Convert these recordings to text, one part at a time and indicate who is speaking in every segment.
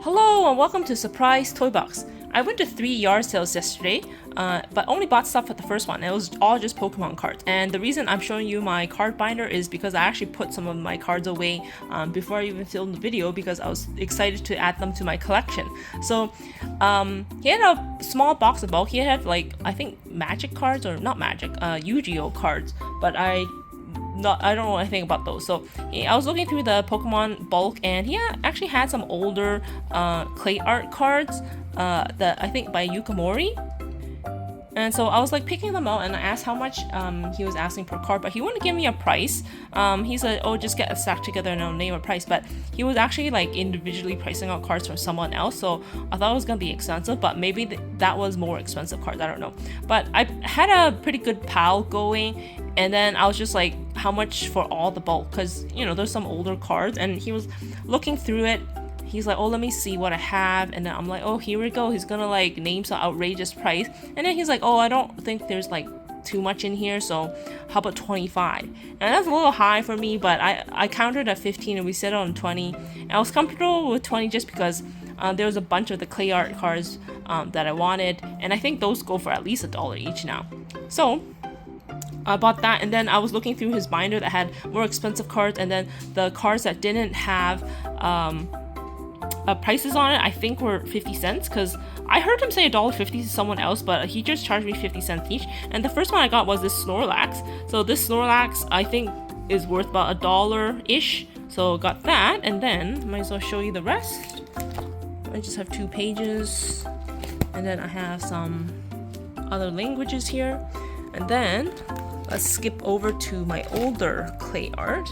Speaker 1: Hello and welcome to Surprise Toy Box. I went to 3 yard sales yesterday, but only bought stuff at the first one. It was all just Pokemon cards. And the reason I'm showing you my card binder is because I actually put some of my cards away before I even filmed the video because I was excited to add them to my collection. So he had a small box of bulk. He had like, I think magic cards, or not magic, Yu-Gi-Oh cards, but I don't know anything about those. So I was looking through the Pokemon bulk, and he actually had some older clay art cards that I think by Yukamori. And so I was like picking them out, and I asked how much he was asking per card, but he wouldn't give me a price. He said, oh, just get a stack together and I'll name a price. But he was actually like individually pricing out cards for someone else, so I thought it was gonna be expensive, but maybe that was more expensive cards, I don't know. But I had a pretty good pile going, and then I was just like, how much for all the bulk? Because, you know, there's some older cards, and he was looking through it. He's like, oh, let me see what I have. And then I'm like, oh, here we go. He's gonna like name some outrageous price. And then he's like, oh, I don't think there's like too much in here, so how about 25? And that's a little high for me, but I countered at 15 and we settled on 20. And I was comfortable with 20 just because there was a bunch of the clay art cards that I wanted, and I think those go for at least $1 each now. So I bought that, and then I was looking through his binder that had more expensive cards, and then the cards that didn't have prices on it, I think were 50 cents, because I heard him say $1.50 to someone else, but he just charged me 50 cents each. And the first one I got was this Snorlax. So this Snorlax I think is worth about $1-ish. So got that, and then might as well show you the rest. I just have 2 pages, and then I have some other languages here. And then let's skip over to my older clay art,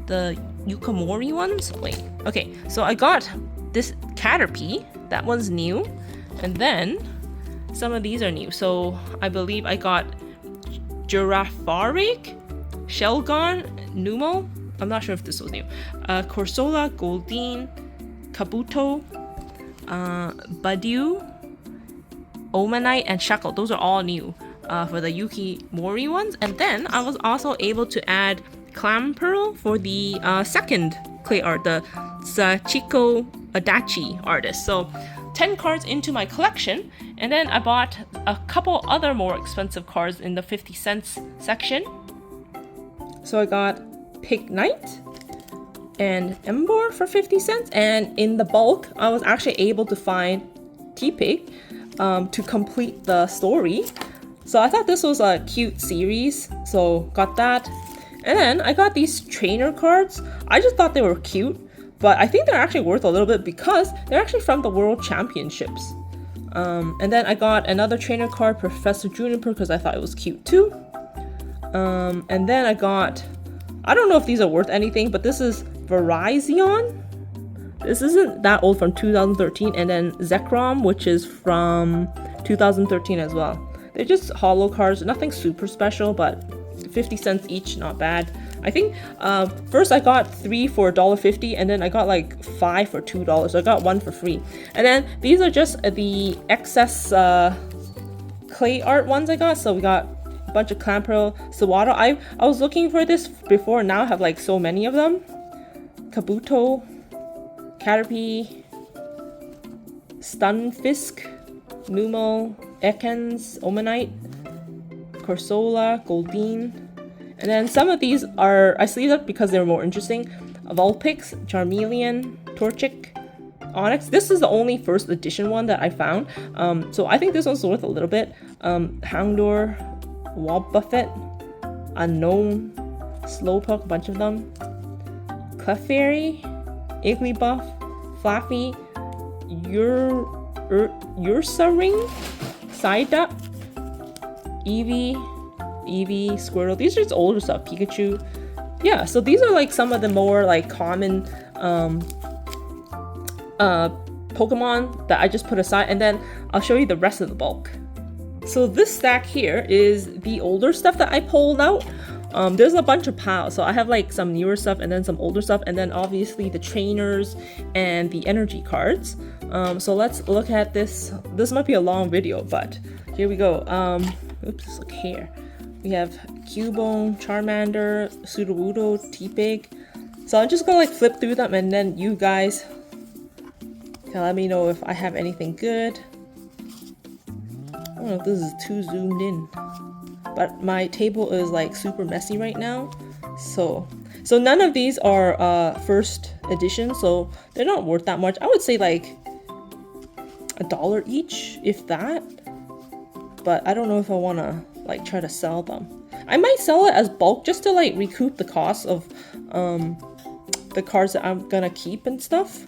Speaker 1: the Yukamori ones. Wait, okay, so I got this Caterpie, that one's new, and then some of these are new. So I believe I got Girafarig, Shelgon, Numo, I'm not sure if this was new, Corsola, Goldeen, Kabuto, Badiou, Omanite, and Shackle. Those are all new for the Yukimori ones. And then I was also able to add Clamperl for the second clay art, the Sachiko Adachi artist. So 10 cards into my collection, and then I bought a couple other more expensive cards in the 50 cents section. So I got Pig Knight and Embor for 50 cents, and in the bulk I was actually able to find T-Pig to complete the story. So I thought this was a cute series, so got that. And then I got these trainer cards. I just thought they were cute, but I think they're actually worth a little bit because they're actually from the World Championships. And then I got another trainer card, Professor Juniper, because I thought it was cute too. And then I got, I don't know if these are worth anything, but this is Virizion. This isn't that old, from 2013. And then Zekrom, which is from 2013 as well. They're just holo cards, nothing super special, but 50 cents each, not bad. I think first I got 3 for $1.50, and then I got like 5 for $2. So I got 1 for free. And then these are just the excess clay art ones I got. So we got a bunch of Clamperl, Sawada. I was looking for this before, now I have like so many of them. Kabuto, Caterpie, Stunfisk, Numel, Ekans, Omanite, Corsola, Goldeen. And then some of these are, I sleeved up because they were more interesting. Vulpix, Charmeleon, Torchic, Onyx. This is the only first edition one that I found. So I think this one's worth a little bit. Houndour, Wobbuffet, Unknown, Slowpoke, a bunch of them. Clefairy, Igglybuff, Flaffy, Ursaring, Psyduck, Eevee, Squirtle. These are just older stuff. Pikachu. Yeah, so these are like some of the more like common Pokemon that I just put aside, and then I'll show you the rest of the bulk. So this stack here is the older stuff that I pulled out. There's a bunch of piles, so I have like some newer stuff and then some older stuff, and then obviously the trainers and the energy cards. So let's look at this. This might be a long video, but here we go. Oops, look here. We have Cubone, Charmander, Sudowoodo, T-Pig. So I'm just gonna like flip through them, and then you guys Okay, let me know if I have anything good. I don't know if this is too zoomed in, but my table is like super messy right now. So none of these are first edition, so they're not worth that much. I would say like $1 each, if that. But I don't know if I want to like try to sell them. I might sell it as bulk just to like recoup the cost of the cards that I'm gonna keep and stuff.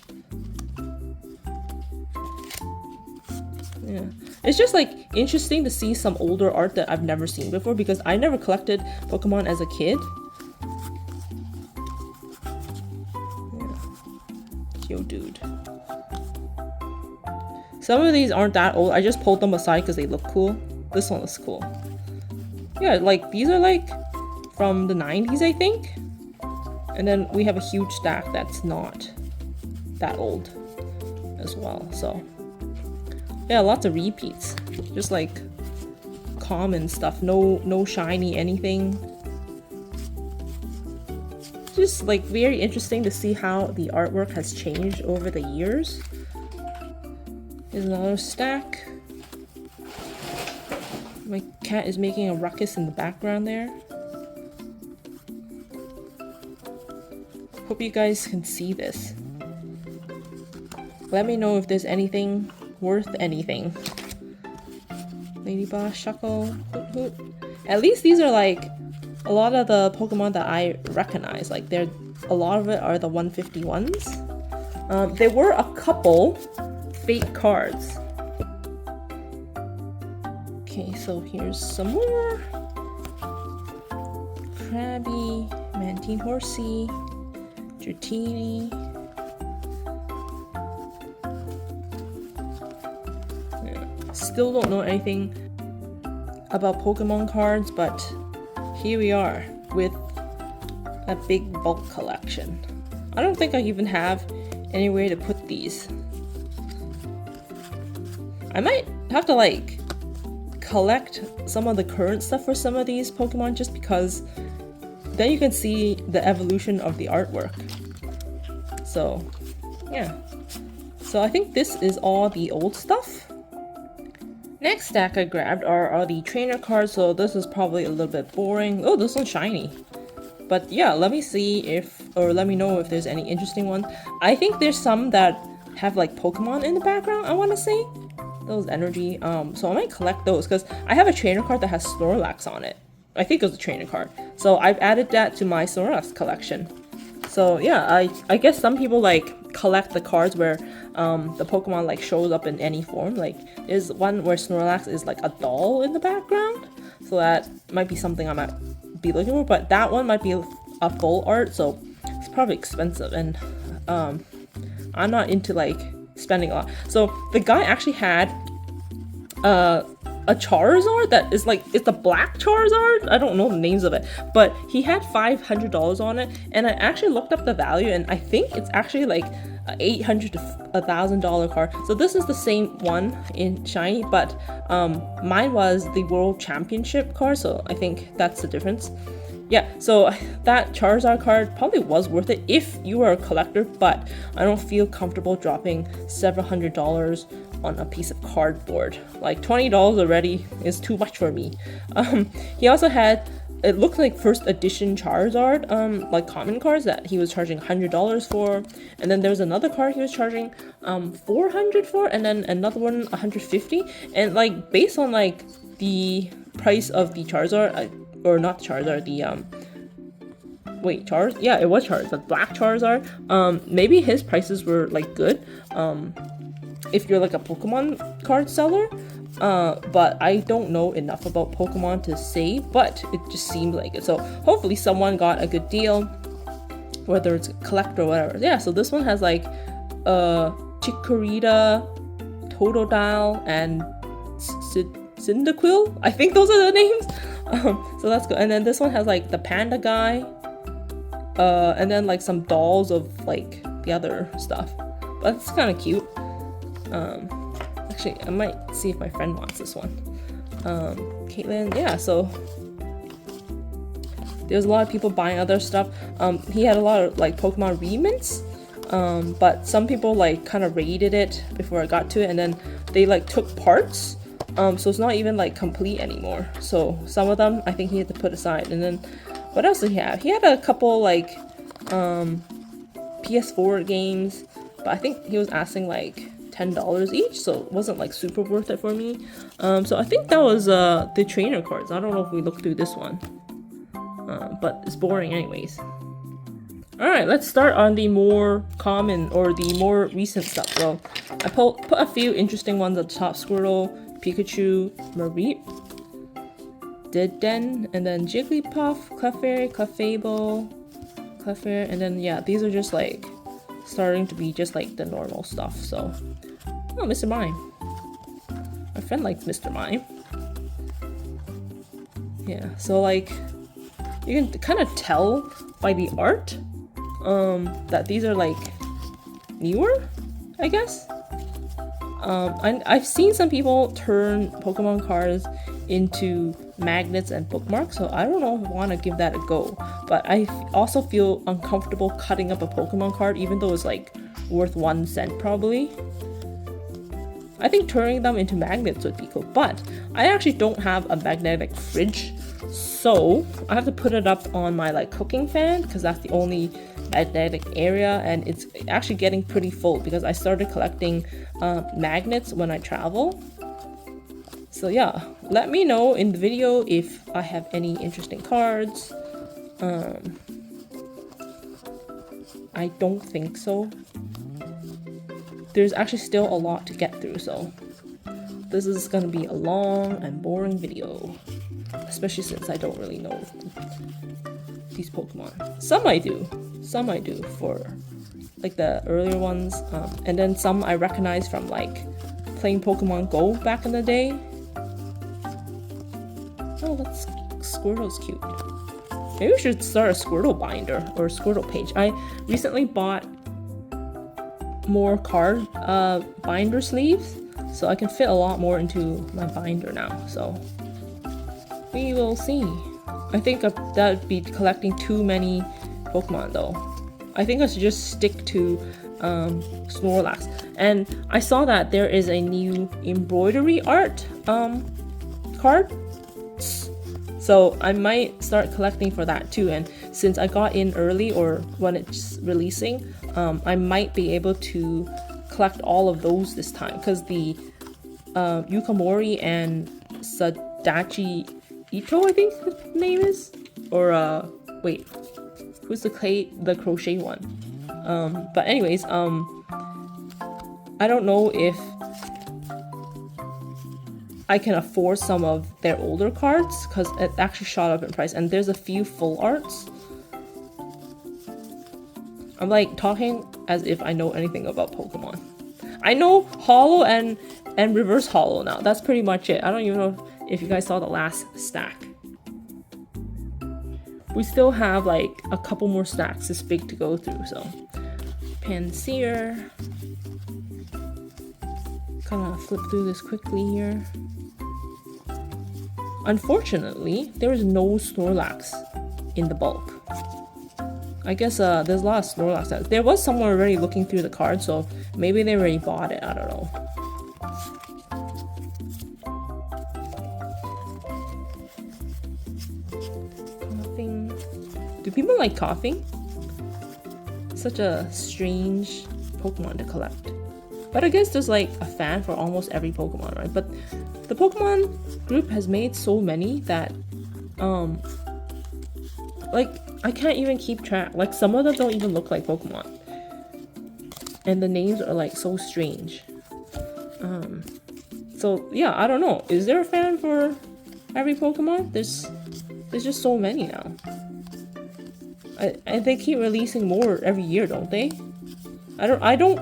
Speaker 1: Yeah, it's just like interesting to see some older art that I've never seen before because I never collected Pokemon as a kid. Yeah. Yo, dude. Some of these aren't that old. I just pulled them aside because they look cool. This one looks cool. Yeah, like these are like from the 90s, I think. And then we have a huge stack that's not that old as well. So yeah, lots of repeats. Just like common stuff. No shiny anything. Just like very interesting to see how the artwork has changed over the years. Here's another stack. My cat is making a ruckus in the background there. Hope you guys can see this. Let me know if there's anything worth anything. Ladybug, Shuckle, Hoot Hoot. At least these are like a lot of the Pokemon that I recognize. Like a lot of it are the 151s. There were a couple fake cards. Okay, so here's some more. Krabby, Mantine Horsey, Dratini. Yeah. Still don't know anything about Pokemon cards, but here we are with a big bulk collection. I don't think I even have anywhere to put these. I might have to like collect some of the current stuff for some of these Pokemon just because then you can see the evolution of the artwork. So yeah, so I think this is all the old stuff. Next stack I grabbed are the trainer cards, so this is probably a little bit boring. Oh, this one's shiny. But yeah, let me see if, or let me know if there's any interesting ones. I think there's some that have like Pokemon in the background, I want to say. Those energy, so I might collect those because I have a trainer card that has Snorlax on it. I think it was a trainer card. So I've added that to my Snorlax collection. So yeah, I guess some people like collect the cards where the Pokemon like shows up in any form. Like there's one where Snorlax is like a doll in the background. So that might be something I might be looking for, but that one might be a full art, so it's probably expensive, and I'm not into like spending a lot. So the guy actually had a Charizard that is like, it's a black Charizard. I don't know the names of it, but he had $500 on it, and I actually looked up the value, and I think it's actually like $800 to $1,000 card. So this is the same one in shiny, but mine was the World Championship card, so I think that's the difference. Yeah, so that Charizard card probably was worth it if you are a collector, but I don't feel comfortable dropping several $100s on a piece of cardboard. Like $20 already is too much for me. He also had, it looked like first edition Charizard, like common cards that he was charging $100 for, and then there was another card he was charging $400 for, and then another one $150, and like based on like the price of the Charizard, or not Charizard, the wait, Charizard? Yeah, it was Charizard, the black Charizard. Maybe his prices were like good, if you're like a Pokemon card seller. But I don't know enough about Pokemon to say, but it just seemed like it. So hopefully someone got a good deal, whether it's a collector or whatever. Yeah, so this one has like Chikorita, Totodile, and Cyndaquil. I think those are the names. So that's good. And then this one has like the panda guy, and then like some dolls of like the other stuff. But it's kind of cute. Actually, I might see if my friend wants this one. Caitlin, yeah, so there's a lot of people buying other stuff. He had a lot of like Pokemon remints. but some people like kind of raided it before I got to it, and then they like took parts, so it's not even like complete anymore. So some of them I think he had to put aside. And then what else did he have? He had a couple like PS4 games, but I think he was asking like $10 each, so it wasn't like super worth it for me. So I think that was the trainer cards. I don't know if we looked through this one, but it's boring anyways. Alright, let's start on the more common or the more recent stuff. So I put a few interesting ones at the top. Squirtle, Pikachu, Mareep, Didden, and then Jigglypuff, Clefairy, Clefable, Clefairy, and then yeah, these are just like starting to be just like the normal stuff. So, oh, Mr. Mime. My friend likes Mr. Mime. Yeah, so like you can kind of tell by the art that these are like newer, I guess. I've seen some people turn Pokemon cards into magnets and bookmarks, so I don't know if I want to give that a go. But I also feel uncomfortable cutting up a Pokemon card, even though it's like worth 1 cent probably. I think turning them into magnets would be cool, but I actually don't have a magnetic fridge, so I have to put it up on my like cooking fan because that's the only magnetic area, and it's actually getting pretty full because I started collecting magnets when I travel. So yeah, let me know in the video if I have any interesting cards. I don't think so. There's actually still a lot to get through, so this is gonna be a long and boring video, especially since I don't really know these Pokemon. Some I do for like the earlier ones, and then some I recognize from like playing Pokemon Go back in the day. Oh, that's Squirtle's cute. Maybe we should start a Squirtle binder or a Squirtle page. I recently bought more card binder sleeves, so I can fit a lot more into my binder now. So we will see. I think that would be collecting too many Pokemon though. I think I should just stick to Snorlax. And I saw that there is a new embroidery art card, so I might start collecting for that too. And since I got in early, or when it's releasing, I might be able to collect all of those this time, because the Yukamori and Sadachi Ito, I think his name is, or wait, who's the crochet one? But anyways, I don't know if I can afford some of their older cards because it actually shot up in price, and there's a few full arts. I'm like talking as if I know anything about Pokemon. I know Holo and Reverse Holo now. That's pretty much it. I don't even know if you guys saw the last stack. We still have like a couple more stacks this big to go through, so Pansear. Kind of flip through this quickly here. Unfortunately, there is no Snorlax in the bulk. I guess there's a lot of Snorlax out. There was someone already looking through the card, so maybe they already bought it. I don't know. Coughing. Do people like coughing? Such a strange Pokemon to collect. But I guess there's like a fan for almost every Pokemon, right? But the Pokemon group has made so many that like I can't even keep track. Like some of them don't even look like Pokemon, and the names are like so strange. So yeah, I don't know. Is there a fan for every Pokemon? There's just so many now. And they keep releasing more every year, don't they? I don't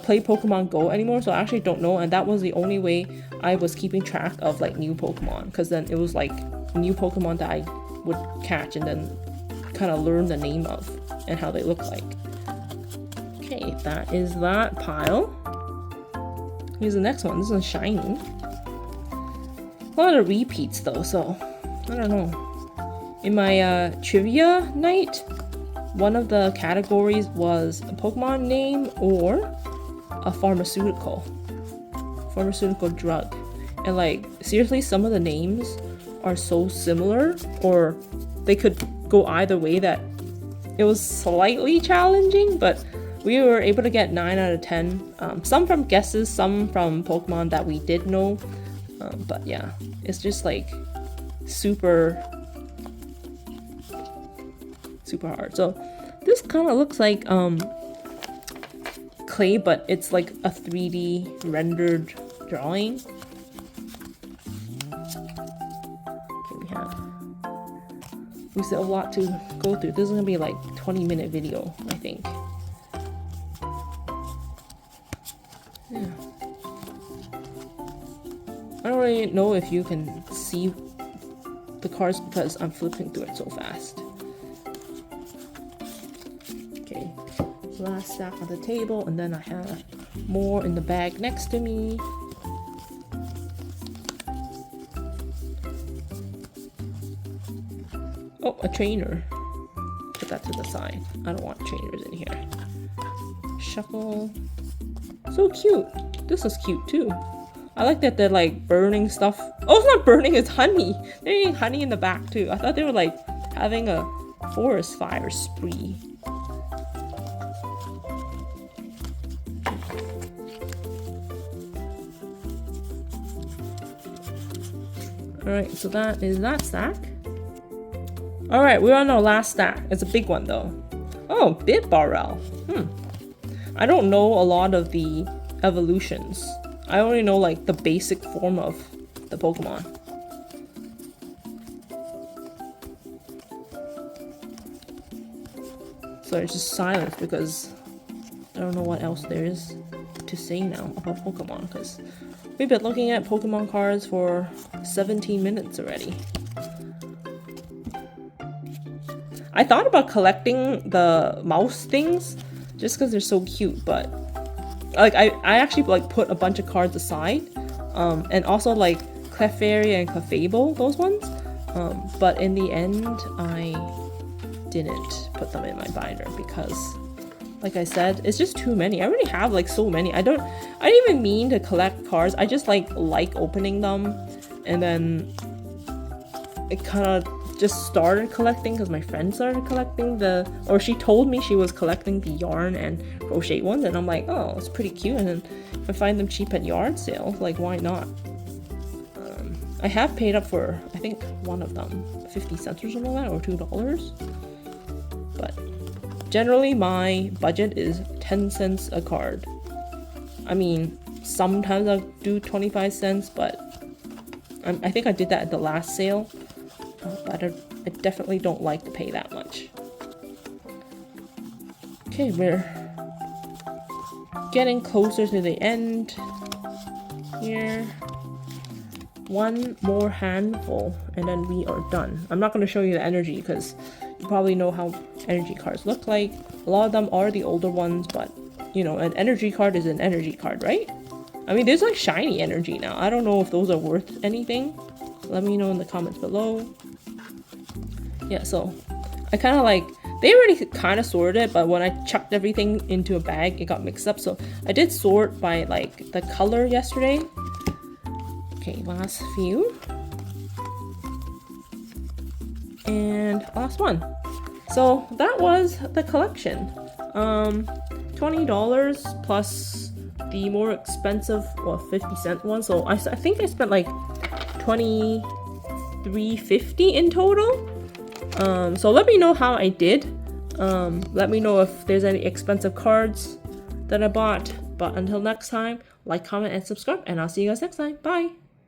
Speaker 1: play Pokemon Go anymore, so I actually don't know, and that was the only way I was keeping track of like new Pokemon, because then it was like new Pokemon that I would catch and then kind of learn the name of and how they look like. Okay, that is that pile. Here's the next one. This one's shiny. A lot of repeats though, so I don't know. In my trivia night, one of the categories was a Pokemon name or a pharmaceutical drug. And like seriously, some of the names are so similar, or they could go either way, that it was slightly challenging, but we were able to get 9 out of 10. Some from guesses, some from Pokemon that we did know. But yeah, it's just like super hard. So this kind of looks like clay, but it's like a 3D rendered drawing. We still have a lot to go through. This is gonna be like 20-minute video, I think. Yeah. I don't really know if you can see the cards because I'm flipping through it so fast. Okay, last stack on the table, and then I have more in the bag next to me. Oh, a trainer. Put that to the side. I don't want trainers in here. Shuckle. So cute. This is cute too. I like that they're like burning stuff. Oh, it's not burning, it's honey. They're eating honey in the back too. I thought they were like having a forest fire spree. Alright, so that is that stack. Alright, we're on our last stack. It's a big one though. Oh, Bitbarrel. I don't know a lot of the evolutions. I only know like the basic form of the Pokemon. So it's just silence because I don't know what else there is to say now about Pokemon, because we've been looking at Pokemon cards for 17 minutes already. I thought about collecting the mouse things just because they're so cute, but like I actually like put a bunch of cards aside, and also like Clefairy and Clefable, those ones, but in the end I didn't put them in my binder because, like I said, it's just too many. I already have like so many. I didn't even mean to collect cards. I just like opening them, and then it kind of just started collecting because my friend started collecting or she told me she was collecting the yarn and crochet ones, and I'm like, oh, it's pretty cute, and then if I find them cheap at yard sales, like why not? I have paid up for, I think, one of them 50 cents or something like that, or $2, but generally my budget is 10 cents a card. I mean, sometimes I'll do 25 cents, but I think I did that at the last sale. But I definitely don't like to pay that much. Okay, we're getting closer to the end here. One more handful and then we are done. I'm not going to show you the energy because you probably know how energy cards look like. A lot of them are the older ones, but you know, an energy card is an energy card, right? I mean, there's like shiny energy now. I don't know if those are worth anything. Let me know in the comments below. Yeah, so I kind of like, they already kind of sorted it, but when I chucked everything into a bag, it got mixed up. So I did sort by like the color yesterday. Okay, last few. And last one. So that was the collection. $20 plus the more expensive, well, 50-cent one. So I think I spent like $23.50 in total. So let me know how I did. Let me know if there's any expensive cards that I bought. But until next time, like, comment, and subscribe, and I'll see you guys next time. Bye!